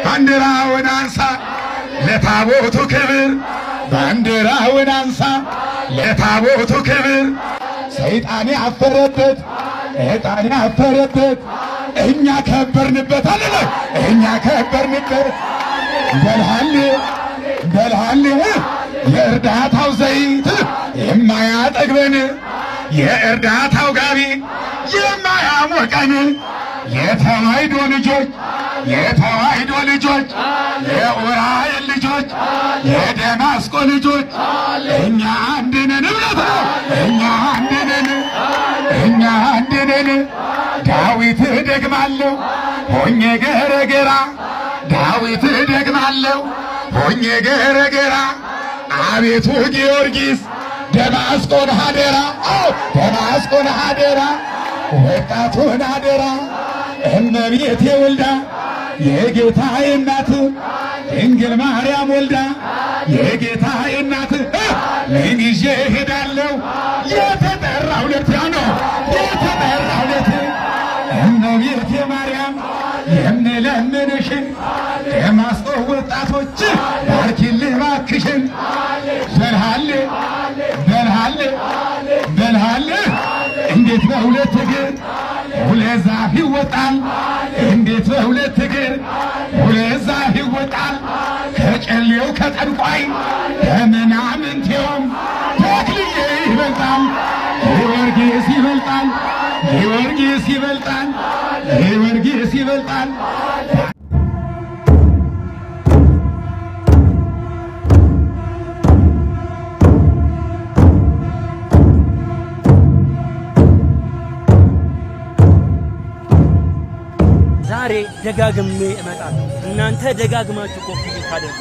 ባንዲራውን አንሳ ለታቦቱ ክብር ባንዲራውን አንሳ ለታቦቱ ክብር ሰይጣን ያፈረበት ሰይጣን ያፈረበት እኛ ከበርንበት አለ እኛ ከበርንበት በልሃል የእርዳታው ዘይት የማያጠግበን የእርዳታው ጋቢ የማያሞቀን የተዋሕዶ ልጆች የኡራኤል ልጆች የደማስቆ ልጆች እኛ አንድ ነን እምነት ነው እኛ አንድ ነን ዳዊት ደግማለሁ ሆኜ ገረገራ ዳዊት ደግማለሁ ሆኜ ገረገራ አቤቱ ጊዮርጊስ ደማስቆን አደራ ወጣቱን አደራ እመቤቴ ወልዳ የጌታዬ እናት ድንግል ማርያም ወልዳ የጌታዬ እናት ምን ይዤ እሄዳለሁ የተጠራው ዕለት ነው የተጠራው ዕለት እመቤቴ ማርያም የምለምንሽን ደማስቆ ወጣቶች ባርኪልኝ እባክሽን በልሃል እንዴት በሁለት እግር ሁለት ዛፍ ይወጣል እንዴት በሁለት እግር ሁለት ዛፍ ይወጣል ከጨሌው ከጠንቋይ ከምናምንቴውም ተክልዬ ይበልጣል ጊዮርጊስ ይበልጣል ዛሬ ደጋግሜ እመጣለሁ እናንተ ደጋግማችሁ ኮፒ ታደርጉ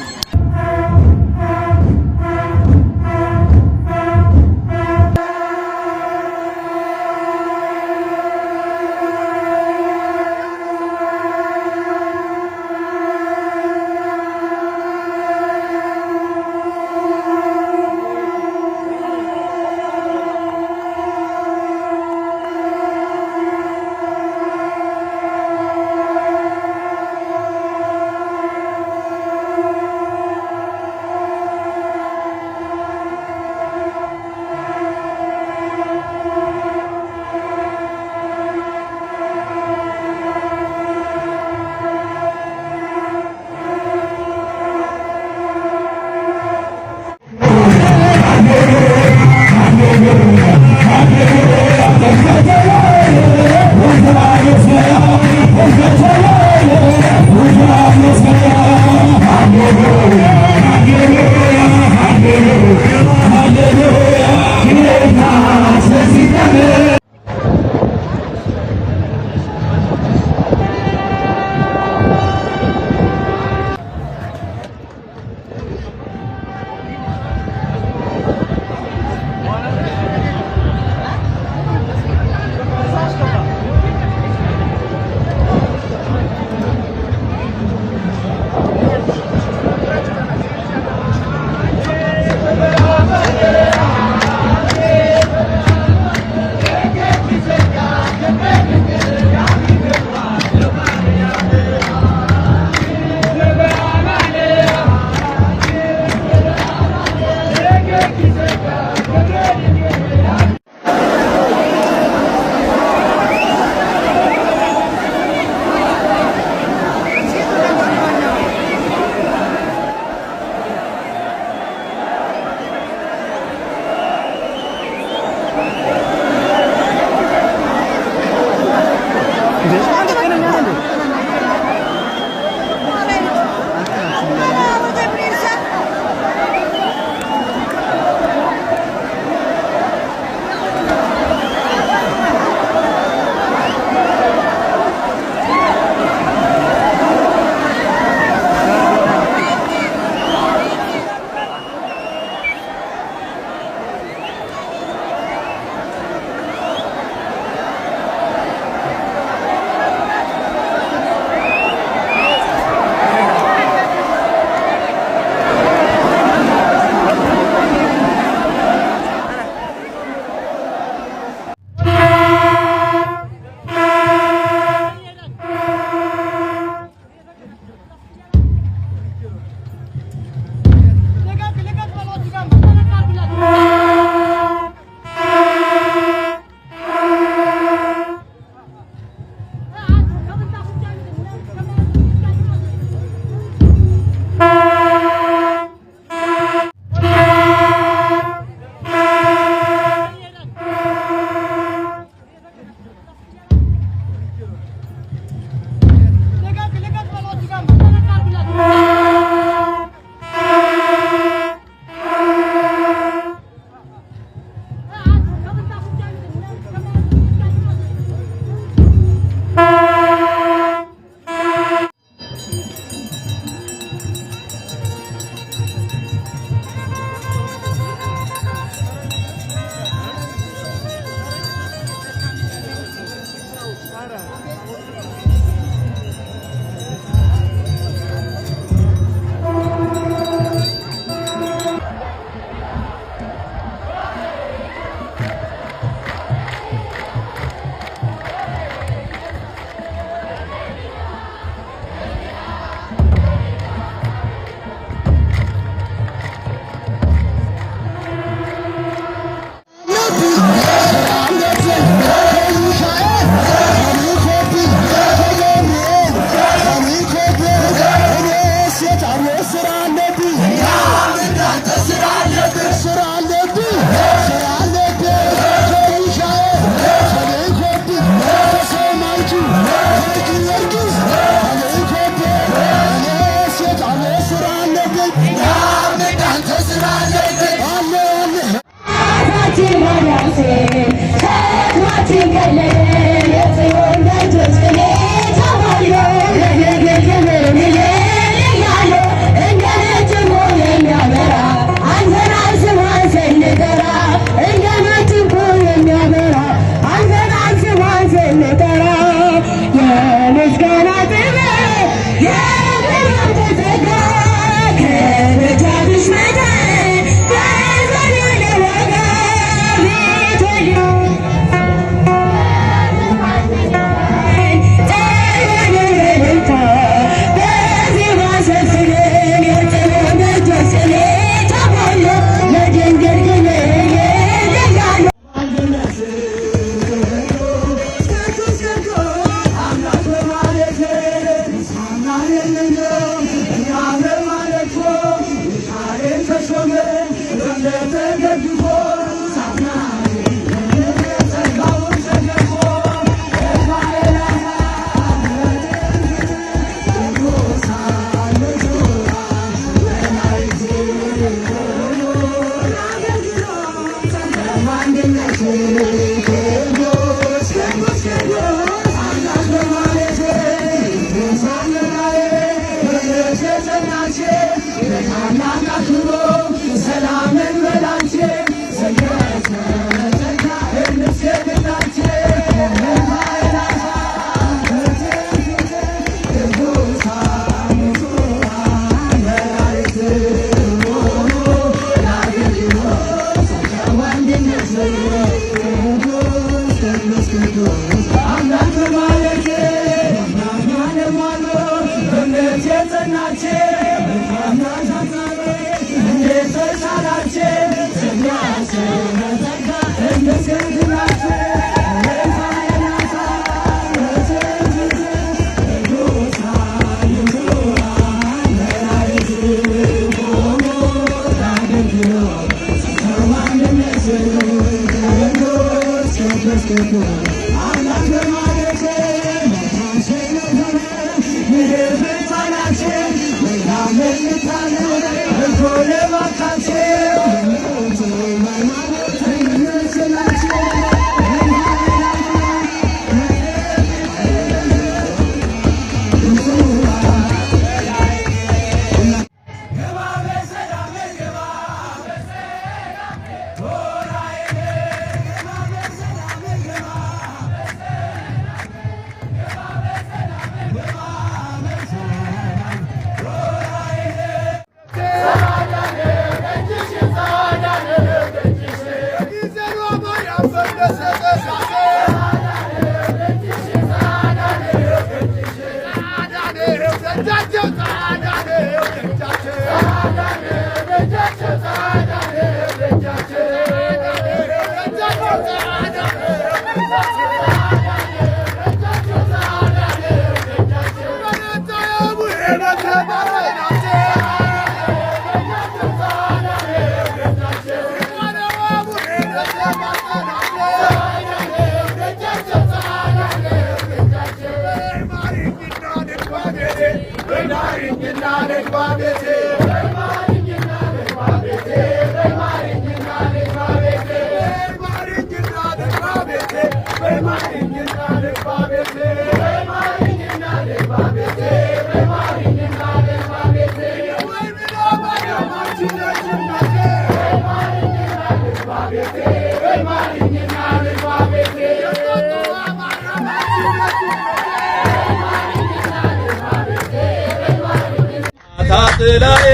ጥላዬ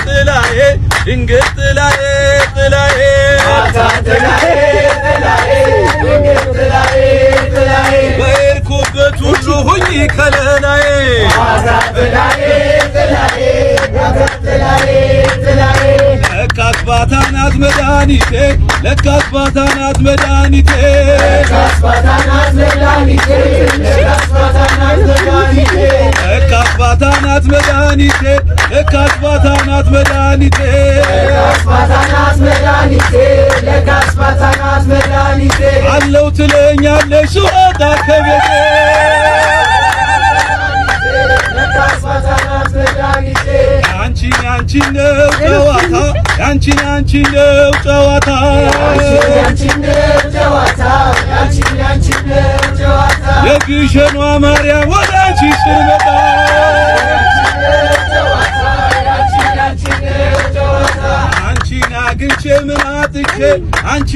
ጥላዬ ድንግል ጥላዬ ጥላዬ ጥላዬ ጥላዬ ድንግል ጥላዬ ጥላዬ በሄድኩበት ሁሉ ሁኚ ከለላዬ ጥላዬ ጥላዬ ጥላዬ ጥላዬ ለካስ ባታ ናት መድኃኒቴ ለካስ ባታ ናት መድኃኒቴ ለካስ ባታ ናት መድኃኒቴ ለካስ ባታ ናት መድኃኒቴ ለካስ ባታ ናት መድኃኒቴ ለካስ ባታ ናት መድኃኒቴ ለካስ ባታ ናት መድኃኒቴ ለካስ ባታ ናት መድኃኒቴ አለው ትለኛለሽ ስወጣ ከቤቴ ለካስ ባታ ናት መድኃኒቴ አንቺ ያንቺ ነው ጨዋታ ያንቺ ነው ጨዋታ ያንቺ ነው ጨዋታ የግሸኗ ማርያም ወዳንቺ ስመጣ አንቺን አግኝቼ ምን አጥቼ አንቺ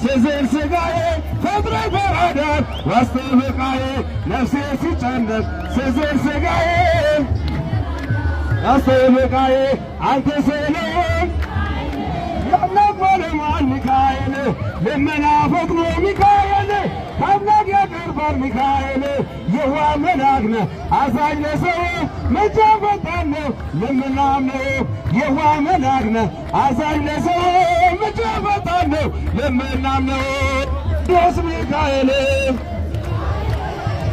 ስዝል ስጋዬ ፈጥረ በአዳር ዋስተብቃዬ ነፍሴ ሲጨነቅ ስዝል ስጋዬ ዋስተብቃዬ አንተ ሰሎን የአምላክ ባለሟል ሚካኤል ልመና ፈጥኖ ሚካኤል ከአምላክ ያቀርባል ሚካኤል የዋ መልአክ ነህ አዛኝ ለሰው መቼ ፈጣን ነው ልመናም ነው የዋ መልአክ ነህ አዛኝ ለሰው መቼ ፈጣን ነው ልመናም ነው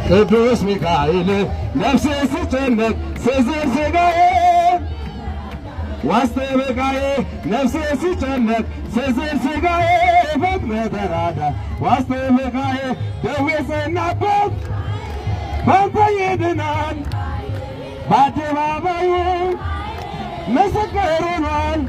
ቅዱስ ሚካኤል ነፍሴ ሲጨነቅ ስዝል ስጋዬ ዋስተብቃዬ ነፍሴ ሲጨነቅ ስዝል ስጋዬ ፈጥነህ ተራዳኝ ዋስተብቃዬ ደዌ ጸናበት ባንተ ይድናል በአደባባዩ ምስክር ሆኗል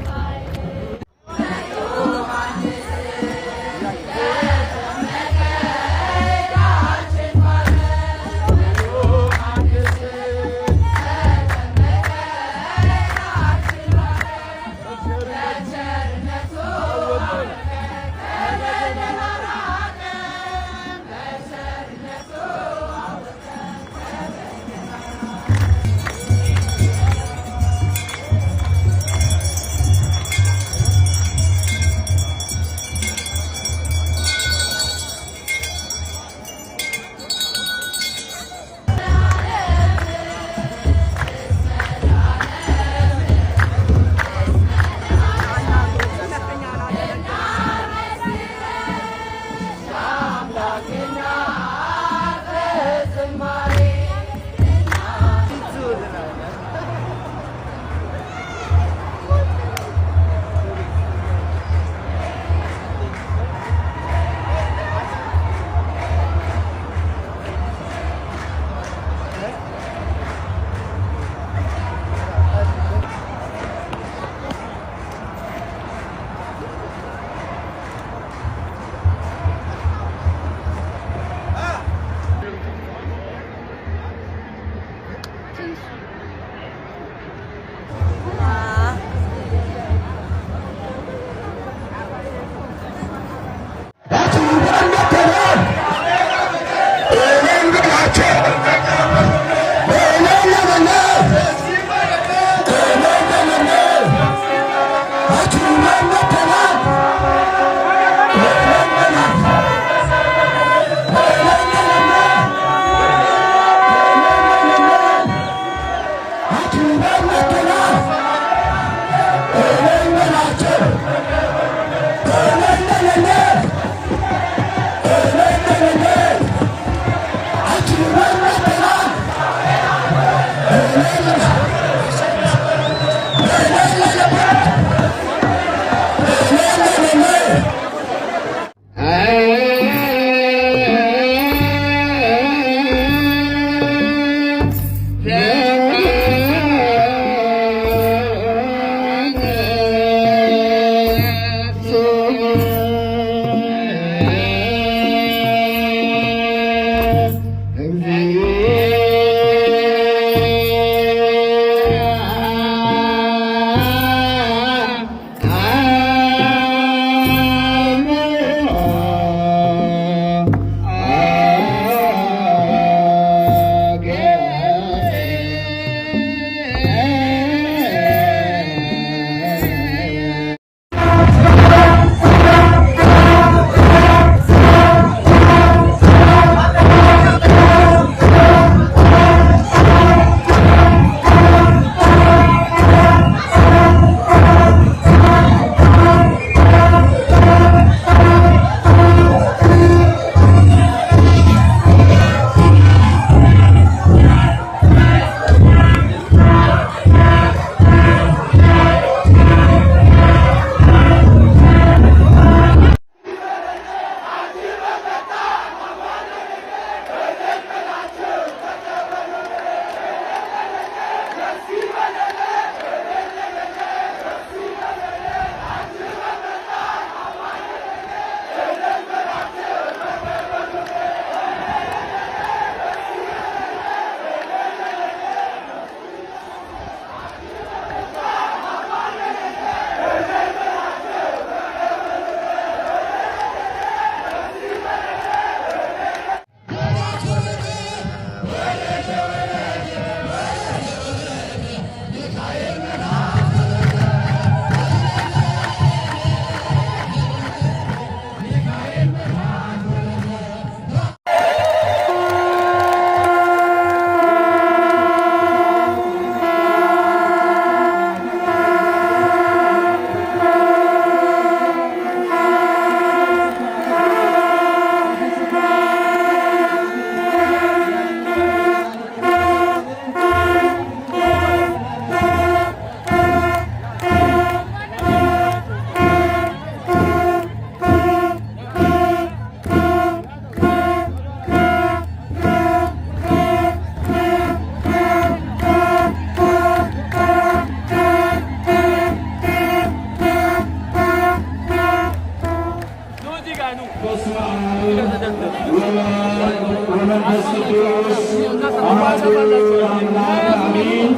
አሜን።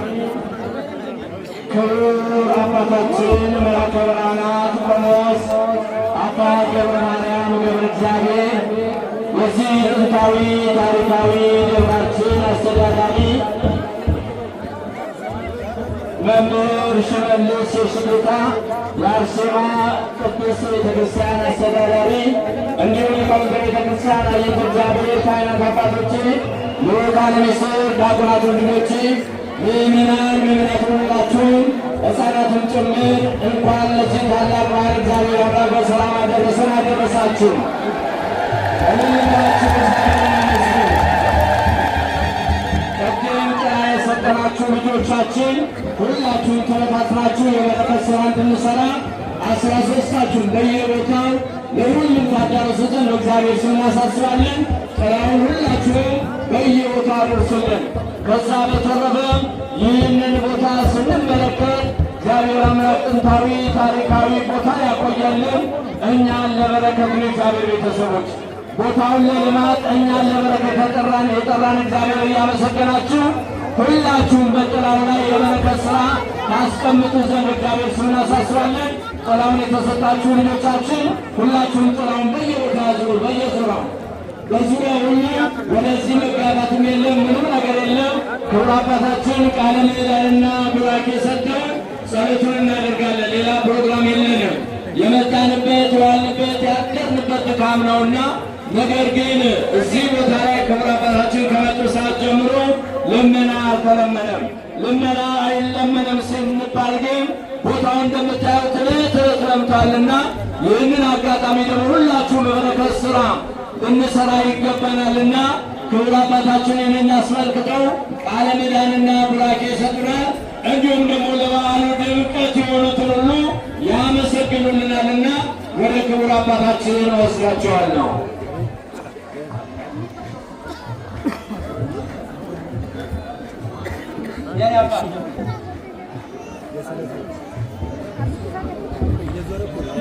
ክቡር አባታችን መልአከ ብርሃናት ቆሞስ አባ ገብረ ማርያም ገብረ እግዚአብሔር የዚህ ጥንታዊ ታሪካዊ ደብራችን አስተዳዳሪ፣ መምህር ሽመልስ የሽጌታ የአርሴማ ቅድስት ቤተክርስቲያን አስተዳዳሪ፣ እንዲሁም የቆንጆ ቤተክርስቲያን አየት እግዚአብሔር ካህናት አባቶች፣ ልዑካነ ምስጢር ዲያቆናት ወንድሞች፣ ምእመናን ምእመናት ሁላችሁ ሕፃናትን ጭምር እንኳን ለዚህ ታላቅ በዓል እግዚአብሔር አምላክ በሰላም አደረሰን አደረሳችሁ። ቅድም ቃል የሰጠናችሁ ልጆቻችን ሁላችሁም ተበታትናችሁ የበረከት ሥራ እንድንሠራ 13ታችሁን በየቦታው ለሁሉም ታዳርሱ ዘንድ እግዚአብሔር ስም እናሳስባለን። ጥላውን ሁላችሁም በየቦታው አድርሱልን። ከዛ በተረፈ ይህንን ቦታ ስንመለከት እግዚአብሔር አምላክ ጥንታዊ ታሪካዊ ቦታ ያቆያልን። እኛን ለበረከት እግዚአብሔር ቤተሰቦች ቦታውን ለልማት እኛን ለበረከት የጠራን እግዚአብሔር እያመሰገናችሁ ሁላችሁም በጥላው ላይ የበረከት ሥራ ታስቀምጡ ዘንድ እግዚአብሔር ስም እናሳስባለን። ጥላውን የተሰጣችሁ ልጆቻችን ሁላችሁም ጥላውን በየቦታ ያዙ። በየስራው በዙሪያ ሁሉ ወደዚህ መጋባትም የለም፣ ምንም ነገር የለም። ክቡር አባታችን ቃለ ምዕዳንና ቡራኬ ሰጥተው ጸሎቱን እናደርጋለን። ሌላ ፕሮግራም የለንም። የመጣንበት የዋልንበት ያደርንበት ድካም ነውና፣ ነገር ግን እዚህ ቦታ ላይ ክቡር አባታችን ከመጡ ሰዓት ጀምሮ ልመና አልተለመነም። ልመና አይለመንም ስንባል ግን ቦታው እንደምታዩት እለት ለምቷልና ይህንን አጋጣሚ ደግሞ ሁላችሁም በበረከት ሥራ እንሰራ ይገባናልና ክቡር አባታችን ይህንን አስመልክተው ቃለ ምዕዳንና ቡራኬ ይሰጡናል። እንዲሁም ደግሞ ለበዓሉ ድምቀት የሆኑትን ሁሉ ያመሰግኑልናልና ወደ ክቡር አባታችን ወስዳቸዋለሁ።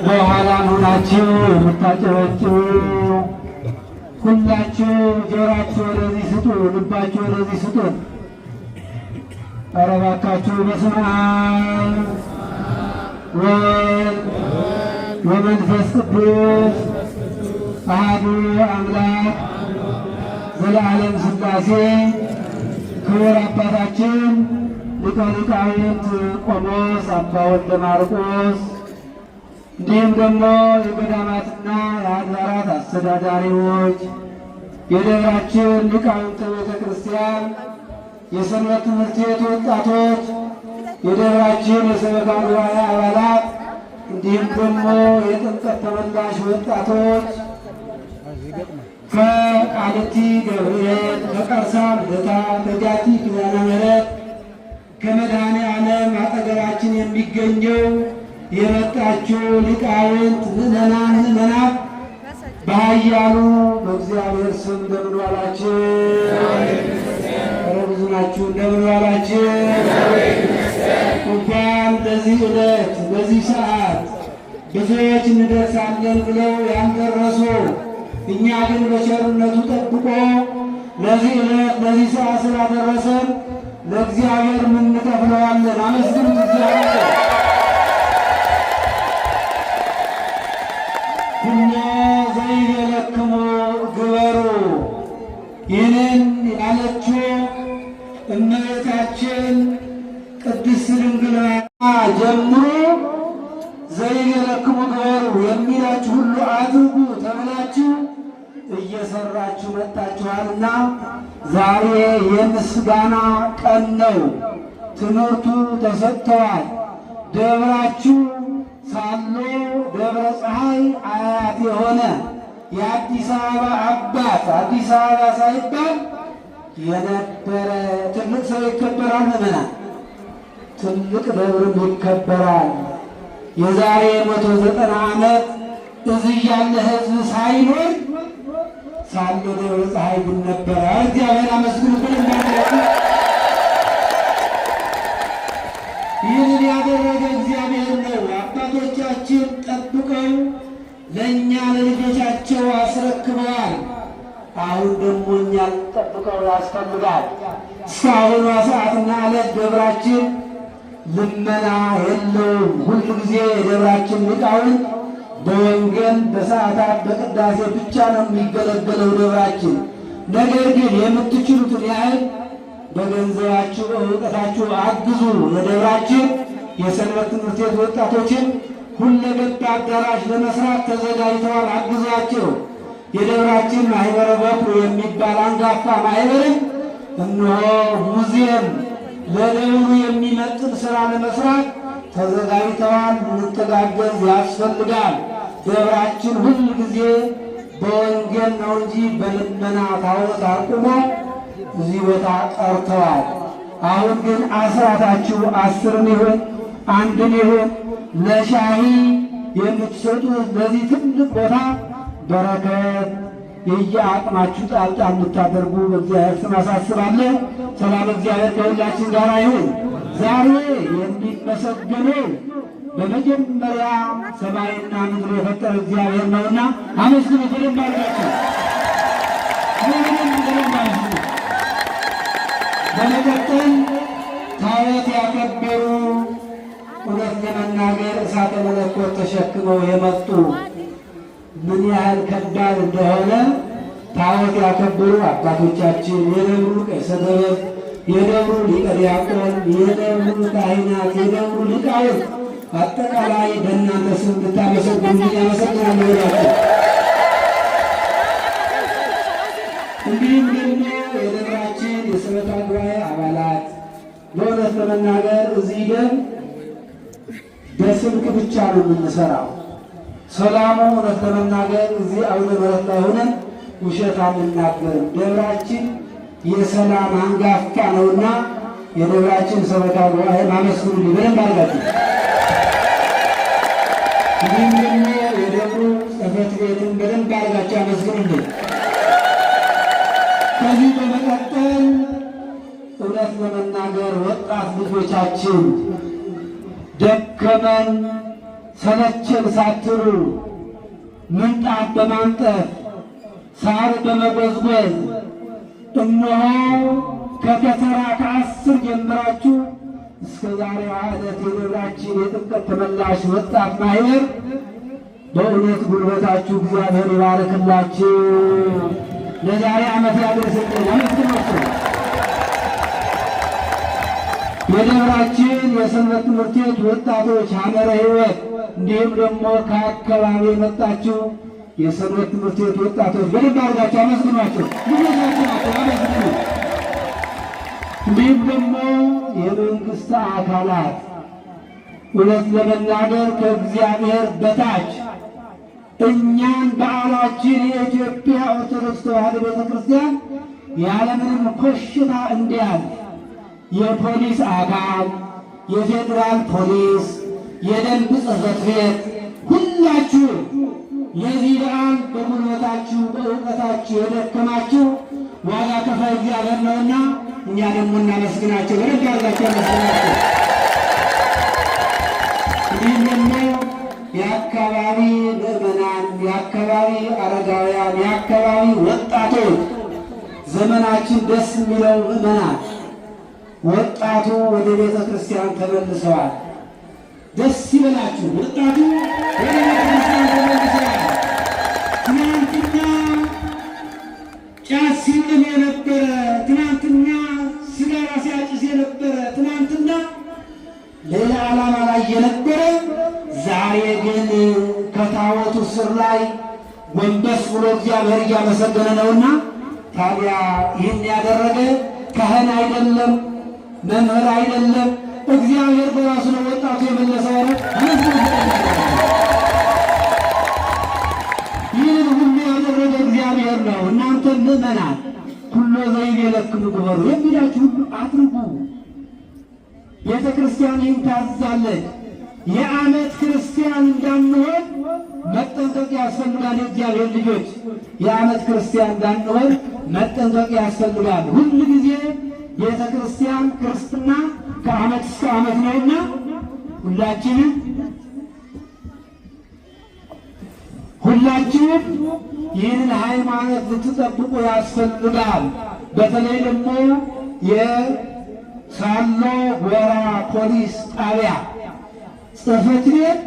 በኋላ ሆናችሁ የምታጨበጭቡ ሁላችሁ ጆሮአችሁ ወደዚህ ስጡ፣ ልባችሁ ወደዚህ ስጡ። ኧረ እባካችሁ በስመ አብ ወወልድ ወመንፈስ ቅዱስ አሐዱ አምላክ ዘለዓለም ሥላሴ ክቡር አባታችን ሊቀ ሊቃውንት ቆሞስ አባ ወልደ ማርቆስ እንዲሁም ደግሞ የገዳማትና የአድባራት አስተዳዳሪዎች፣ የደብራችን ሊቃውንተ ቤተ ክርስቲያን፣ የሰንበት ትምህርት ቤት ወጣቶች፣ የደብራችን የሰበካ ጉባኤ አባላት እንዲሁም ደግሞ የጥምቀት ተመላሽ ወጣቶች ከቃሊቲ ገብርኤል፣ ከቀርሳ ልደታ፣ ከጃቲ ኪዳነ ምሕረት ከመድኃኔ ዓለም አጠገባችን የሚገኘው የመጣችሁ ሊቃውንት ምዕመናን ምዕመናት በኃያሉ በእግዚአብሔር ስም እንደምን ዋላችሁ? ኧረ ብዙ ናችሁ። እንደምን ዋላችሁ? እንኳን በዚህ ዕለት በዚህ ሰዓት ብዙዎች እንደርሳለን ብለው ያልደረሱ እኛ ግን በቸርነቱ ጠብቆ ለዚህ ዕለት ለዚህ ሰዓት ስላደረሰን ለእግዚአብሔር ምን እንከፍለዋለን? አመስግኑት እግዚአብሔር። ኩሎ ዘይቤለክሙ ግበሩ። ይህንን ያለችው እመቤታችን ቅድስት ድንግል ጀምሮ ዘይቤለክሙ ግበሩ የሚላችሁ ሁሉ አድርጉ ተብላችሁ እየሰራችሁ መጣችኋልና ዛሬ የምስጋና ቀን ነው። ትምህርቱ ተሰጥተዋል። ደብራችሁ ሳሎ ደብረ ፀሐይ አያት የሆነ የአዲስ አበባ አባት አዲስ አበባ ሳይባል የነበረ ትልቅ ሰው ይከበራል። ምዕመናን ትልቅ ደብርም ይከበራል። የዛሬ 190 ዓመት እዚህ ያለ ሕዝብ ሳይኖር ሳሎ ደብረ ፀሐይ ግን ነበረ። እግዚአብሔር አመስግኑብን። ይህንን ያደረገ እግዚአብሔር ነው። አባቶቻችን ጠብቀው ለእኛ ለልጆቻቸው አስረክበዋል። አሁን ደግሞ እኛን ጠብቀው ያስፈልጋል። እስካሁኗ ሰዓትና ዕለት ደብራችን ልመና የለውም። ሁሉ ጊዜ የደብራችን ሊቃውንት በወንጌል በሰዓታት በቅዳሴ ብቻ ነው የሚገለገለው ደብራችን። ነገር ግን የምትችሉትን ያህል በገንዘባችሁ በእውቀታችሁ አግዙ። የደብራችን የሰንበት ትምህርት ቤት ወጣቶችን ሁለገብ አዳራሽ ለመስራት ተዘጋጅተዋል። አግዟቸው። የደብራችን ማህበረ በኩር የሚባል አንጋፋ ማህበርም እነሆ ሙዚየም ለደብሩ የሚመጥን ስራ ለመስራት ተዘጋጅተዋል። እንተጋገዝ ያስፈልጋል። ደብራችን ሁል ጊዜ በወንጌል ነው እንጂ በልመና ታቦት አቁሞ እዚህ ቦታ ቀርተዋል። አሁን ግን አስራታችሁ 10 ይሁን 1 ይሁን ለሻሂ የምትሰጡት ለዚህ ትልቅ ቦታ በረከት የየአቅማችሁ ጣልቃ እንድታደርጉ በእግዚአብሔር ስም አሳስባለሁ። ሰላም እግዚአብሔር ከሁላችን ጋር ይሁን። ዛሬ የሚመሰገነው በመጀመሪያ ሰማይና ምድር የፈጠረ እግዚአብሔር ነውና አመስግኑ። በደንብ አድርጋችሁ በመቀጠል ታቦት ያከበሩ እውነት ለመናገር እሳተ መለኮት ተሸክመው የመጡ ምን ያህል ከባድ እንደሆነ ታቦት ያከበሩ አባቶቻችን፣ የደብሩ ቄሰ ገበዝ፣ የደብሩ ሊቀ ዲያቆን፣ የደብሩ ካህናት፣ የደብሩ ሊቃውንት አጠቃላይ በእናንተ ስም እንድታመሰግኑ ያመሰግናለሁ ይላችሁ። እንዲሁም ደግሞ የደብራችን የሰበካ ጉባኤ አባላት በእውነት ለመናገር እዚህ ደም በስልክ ብቻ ነው የምንሰራው። ሰላሙ እውነት ለመናገር እዚህ አውደ ምሕረት ላይ ሆነን ውሸት አንናገርም። ደብራችን የሰላም አንጋፋ ነውና የደብራችን ሰበካ ጉባኤ ማመስገኑልኝ በደንብ አድርጋችሁ። እንዲሁም ደግሞ የደብሩ ጽሕፈት ቤትን በደንብ አድርጋችሁ አመስግኑልኝ። ከዚህ በመቀጠል እውነት ለመናገር ወጣት ልጆቻችን ደከመን ሰለቸን ሳትሉ ምንጣፍ በማንጠፍ ሳር በመጎዝጎዝ እነሆ ከከተራ ከ10 ጀምራችሁ እስከ ዛሬዋ ዕለት የደብራችን የጥምቀት ተመላሽ ወጣት ማህበር በእውነት ጉልበታችሁ እግዚአብሔር ይባርክላችሁ። ለዛሬ ዓመት ያደረሰልን አመስግናችሁ። የደብራችን የሰንበት ትምህርት ቤት ወጣቶች ሐመረ ሕይወት እንዲሁም ደግሞ ከአካባቢ የመጣችሁ የሰንበት ትምህርት ቤት ወጣቶች በደንብ አድርጋችሁ አመስግኗቸው። ልጆቻችሁ ናቸው፣ አመስግኑ። እንዲሁም ደግሞ የመንግስት አካላት እውነት ለመናገር ከእግዚአብሔር በታች እኛን በዓላችን የኢትዮጵያ ኦርቶዶክስ ተዋሕዶ ቤተ ክርስቲያን ያለምንም ኮሽታ እንዲያል የፖሊስ አካል፣ የፌዴራል ፖሊስ፣ የደንብ ጽሕፈት ቤት ሁላችሁ ለዚህ በዓል በጉልበታችሁ በእውቀታችሁ የደከማችሁ ዋጋ ከፋይ እግዚአብሔር ነውና እኛ ደግሞ እናመስግናቸው። በደንብ አድርጋችሁ አመስግናቸው። እንዲሁም ደግሞ የአካባቢ ምዕመናን፣ የአካባቢ አረጋውያን፣ የአካባቢ ወጣቶች ዘመናችን ደስ የሚለው ምዕመናን ወጣቱ ወደ ቤተ ክርስቲያን ተመልሰዋል። ደስ ይበላችሁ። ወጣቱ ወደ ቤተ ክርስቲያን ተመልሰዋል። ትናንትና ጫት ሲቅም የነበረ፣ ትናንትና ሲጋራ ሲያጭስ የነበረ፣ ትናንትና ሌላ ዓላማ ላይ የነበረ ዛሬ ግን ከታቦቱ ስር ላይ ጎንበስ ብሎ እግዚአብሔር እያመሰገነ ነውና ታዲያ ይህን ያደረገ ካህን አይደለም፣ መምህር አይደለም፣ እግዚአብሔር በራሱ ነው ወጣቱ የመለሰው ነው። ይህን ሁሉ ያደረገ እግዚአብሔር ነው። እናንተ ምዕመናን ኩሎ ዘይቤለክሙ ግበሩ የሚላችሁ ሁሉ አድርጉ። ቤተ ክርስቲያን ይህን ታዛለች። የዓመት ክርስቲያን እንዳንሆን መጠንቀቅ ያስፈልጋል። የእግዚአብሔር ልጆች የዓመት ክርስቲያን እንዳንሆን መጠንቀቅ ያስፈልጋል። ሁል ጊዜ ቤተ ክርስቲያን ክርስትና ከዓመት እስከ ዓመት ነውና ሁላችንም ይህንን ሃይማኖት ልትጠብቁ ያስፈልጋል። በተለይ ደግሞ የሳሎ ጎራ ፖሊስ ጣቢያ ጽሕፈት ቤት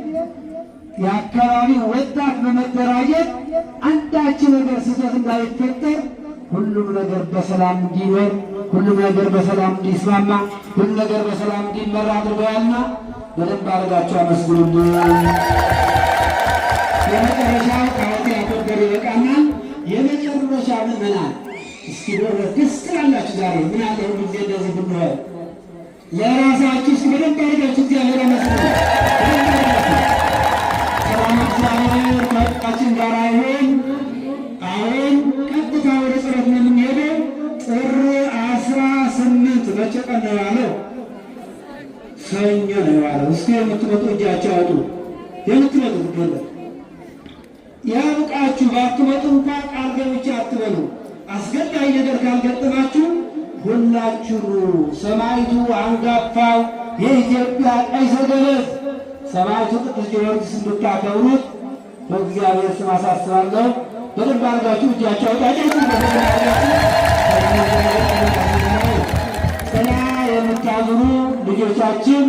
የአካባቢ ወጣት በመደራጀት አንዳች ነገር ስህተት እንዳይፈጠር ሁሉም ነገር በሰላም እንዲኖር፣ ሁሉም ነገር በሰላም እንዲስማማ፣ ሁሉም ነገር በሰላም እንዲመራ አድርገዋልና በደንብ አድርጋችሁ አመስግኑልኝ። የመጨረሻው ከአሁን ያተወገደ ይበቃናል። የመጨረሻ ምዕመናን እስኪ ደስ ትላላችሁ። ዛሬ ምን አለ ሁሉ ጊዜ እንደዚህ ብንሆን ለራሳችሁ እስኪ በደንብ አድርጋችሁ እግዚአብሔር አመስግኑ። ሰላም እግዚአብሔር ከሁላችን ጋር ይሁን። አሁን ቀጥታ ወደ ጸሎት ነው የምንሄደው። ጥር 18 መቼ ቀን ነው ያለው? ሰኞ ነው ያለው። እስኪ የምትመጡ እጃቸው አውጡ። የምትመጡ ትገለ ያብቃችሁ። ባትመጡ እንኳን ቃል ገብቼ አትበሉ። አስገዳይ ነገር ካልገጠማችሁ ሁላችሁ ሰማዕቱ አንጋፋው የኢትዮጵያ ቀይ ሰገነት ሰማዕቱ ቅዱስ ጊዮርጊስ እንድታከብሩት በእግዚአብሔር ስም አሳስባለሁ። በደንብ አድርጋችሁ እጃችሁ አውጣችሁ። ጥላ የምታዝኑ ልጆቻችን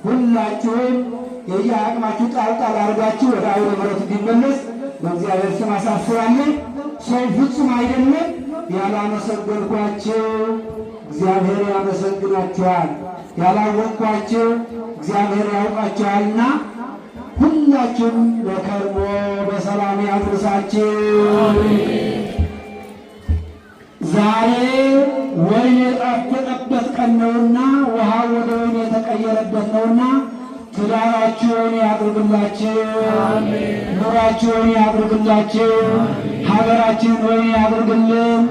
ሁላችሁም የየአቅማችሁ ጣልጣል አድርጋችሁ ወደ አውደ ምሕረት እንዲመለስ በእግዚአብሔር ስም አሳስባለሁ። ሰው ፍጹም አይደለም። ያላመሰገንኳችሁ እግዚአብሔር ያመሰግናችኋል፣ ያላወቅኳችሁ እግዚአብሔር ያውቃችኋልና ሁላችሁም በከርሞ በሰላም ያድርሳችሁ። ዛሬ ወይን የጣፈጠበት ቀን ነውና፣ ውሃ ወደ ወይን የተቀየረበት ነውና ትዳራችሁን ያድርግላችሁ፣ ኑሯችሁን ያድርግላችሁ፣ ሀገራችን ወይን ያድርግልን፣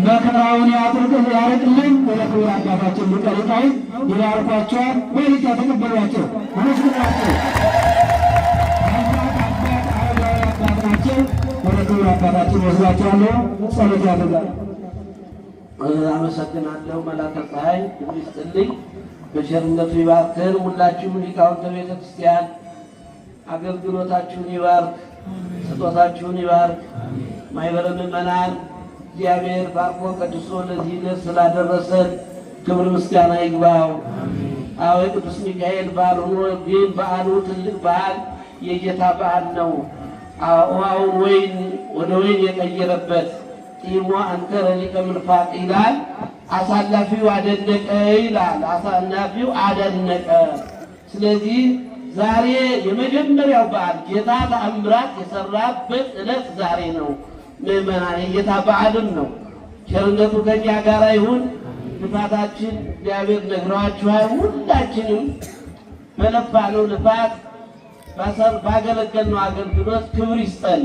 መከራውን ያርቅልን። በክብር አባታችን ሊቀ ሊቃውንት ይባርኳቸዋል። ወይን ተቀበሏቸው፣ መስሏቸው ናቸው። ወደ ክብር አባታችን ወስዳቸዋለሁ። ጸሎት ያደርጋል። አመሰግናለሁ። መላከ ፀሐይ ይስጥልኝ፣ በቸርነቱ ይባርከን። ሁላችሁም ሊቃውንተ ቤተ ክርስቲያን አገልግሎታችሁን ይባርክ፣ ስጦታችሁን ይባርክ። ማኅበረ ምእመናን እግዚአብሔር ባርኮ ቀድሶ ለዚህ ዕለት ስላደረሰን ክብር ምስጋና ይግባው። አዎ የቅዱስ ሚካኤል በዓል ሆኖ ግን በዓሉ ትልቅ በዓል የጌታ በዓል ነው። ውሃውን ወይን ወደ ወይን የቀየረበት ጢሞ አንከረ ሊቀ ምንፋቅ ይላል። አሳላፊው አደነቀ ይላል። አሳላፊው አደነቀ። ስለዚህ ዛሬ የመጀመሪያው በዓል ጌታ ተአምራት የሰራበት ዕለት ዛሬ ነው። ምእመናን የጌታ በዓልም ነው። ቸርነቱ ከኛ ጋር ይሁን። ልፋታችን እግዚአብሔር ነግረዋችኋል። ሁላችንም በለፋነው ልፋት ባገለገልነው አገልግሎት ክብር ይስጠን።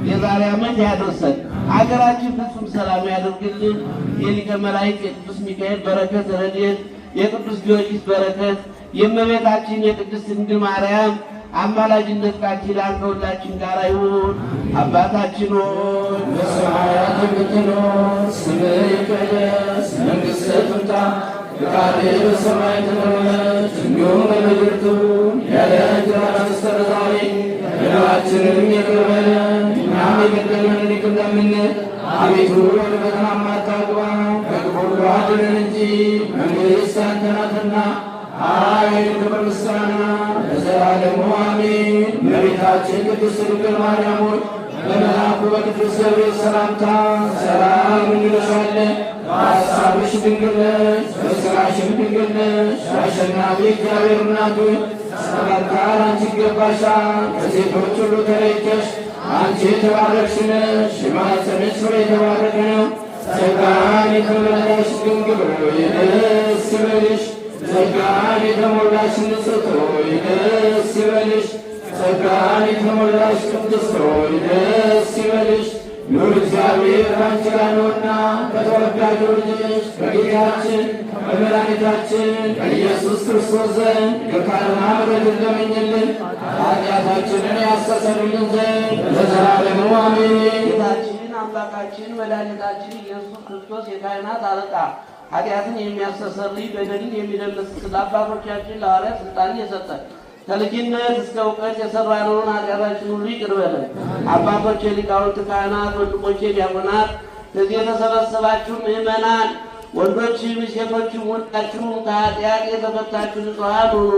የዛሬ ዓመት ያደርሰን። አገራችን ፍጹም ሰላም ያደርግልን። የሊቀ መላእክት የቅዱስ ሚካኤል በረከት ረድኤት፣ የቅዱስ ጊዮርጊስ በረከት፣ የእመቤታችን የቅድስት ድንግል ማርያም አማላጅነት ቃል ኪዳን ከሁላችን ጋር ይሁን። አባታችን ሆይ በሰማያት የምትኖር ስምህ ይቀደስ፣ መንግሥትህ ትምጣ፣ ፈቃድህ በሰማይ እንደሆነች እንዲሁም በምድር ትሁን። የዕለት እንጀራችንን ስጠን ዛሬ፣ በደላችንን ይቅር በለን እኛም የበደሉንን ይቅር እንደምንል፣ አቤቱ ወደ ፈተና አታግባን ከክፉ ሁሉ አድነን እንጂ መንግሥት ያንተ ናትና ኃይል፣ ክብር፣ ምስጋና ለዘላለሙ አሜን። እመቤታችን ቅድስት ድንግል ማርያም ሆይ በመልአኩ በቅዱስ ገብርኤል ሰላምታ ሰላም እንልሻለን። በሐሳብሽ ድንግል ነሽ፣ በሥጋሽም ድንግል ነሽ። አሸናፊ እግዚአብሔር እናት ሆይ ሰላምታ አንቺ ይገባሻል። ከሴቶች ሁሉ ተለይተሽ አንቺ የተባረክሽ ነሽ፣ የማኅፀንሽ ፍሬ የተባረከ ነው። ጸጋን የተመላሽ ድንግል ሆይ ደስ ይበልሽ። ጸጋን የተሞላሽ ንጽሕት ሆይ ደስ ይበልሽ። ጸጋን የተሞላሽ ቅድስት ሆይ ደስ ይበልሽ። ኑር እግዚአብሔር ከአንቺ ጋር ነውና ከተወዳጁ ልጅሽ ከጌታችን ከመድኃኒታችን ከኢየሱስ ክርስቶስ ዘንድ ይቅርታንና ምሕረትን ለምኝልን ኃጢአታችንን ያስተሰርይልን ዘንድ ለዘላለሙ አሜን። ጌታችን አምላካችን መድኃኒታችን ኢየሱስ ክርስቶስ የካህናት አለቃ ኃጢአትን የሚያስተሰርይ በደልን የሚደመስስ ለአባቶቻችን ለሐዋርያት ሥልጣንን የሰጠ ከልጅነት እስከ እውቀት የሰራነውን ኃጢአታችን ሁሉ ይቅር በለን። አባቶቼ ሊቃውንት ካህናት፣ ወንድሞቼ ዲያቆናት፣ ከዚህ የተሰበሰባችሁ ምዕመናን ወንዶችም ሴቶችም ሁላችሁም ከኃጢአት የተፈታችሁ ንጹሐን ሁኑ።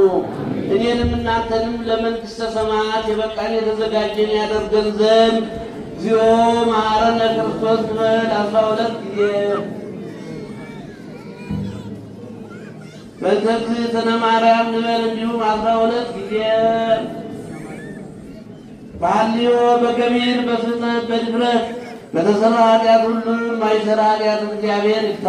እኔንም እናንተንም ለመንግሥተ ሰማያት የበቃን የተዘጋጀን ያደርገን ዘንድ እግዚኦ መሐረነ ክርስቶስ ንበል 12 ጊዜ። በእግዝእትነ ማርያም ንበል እንዲሁም 12 ጊዜ። በሐልዮ በገቢር በፍጥነት በድፍረት በተሰራ ኃጢአት ሁሉ የማይሰራ ኃጢአት እግዚአብሔር ይፍታ።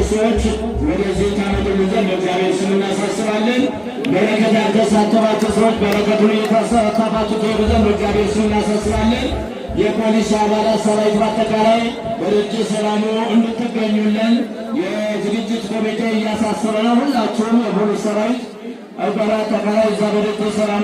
ሰዎች ወደዚህ ታመጡ ዘንድ በእግዚአብሔር ስም እናሳስባለን። በረከት ያልተሳተፋችሁ ሰዎች በረከቱን እየተሳተፋችሁ ትሄዱ ዘንድ በእግዚአብሔር ስም እናሳስባለን። የፖሊስ አባላት ሰራዊት በአጠቃላይ በደጀ ሰላሙ እንድትገኙልን የዝግጅት ኮሚቴ እያሳሰበ ነው። ሁላችሁም የፖሊስ ሰራዊት በአጠቃላይ እዛ በደጀ ሰላሙ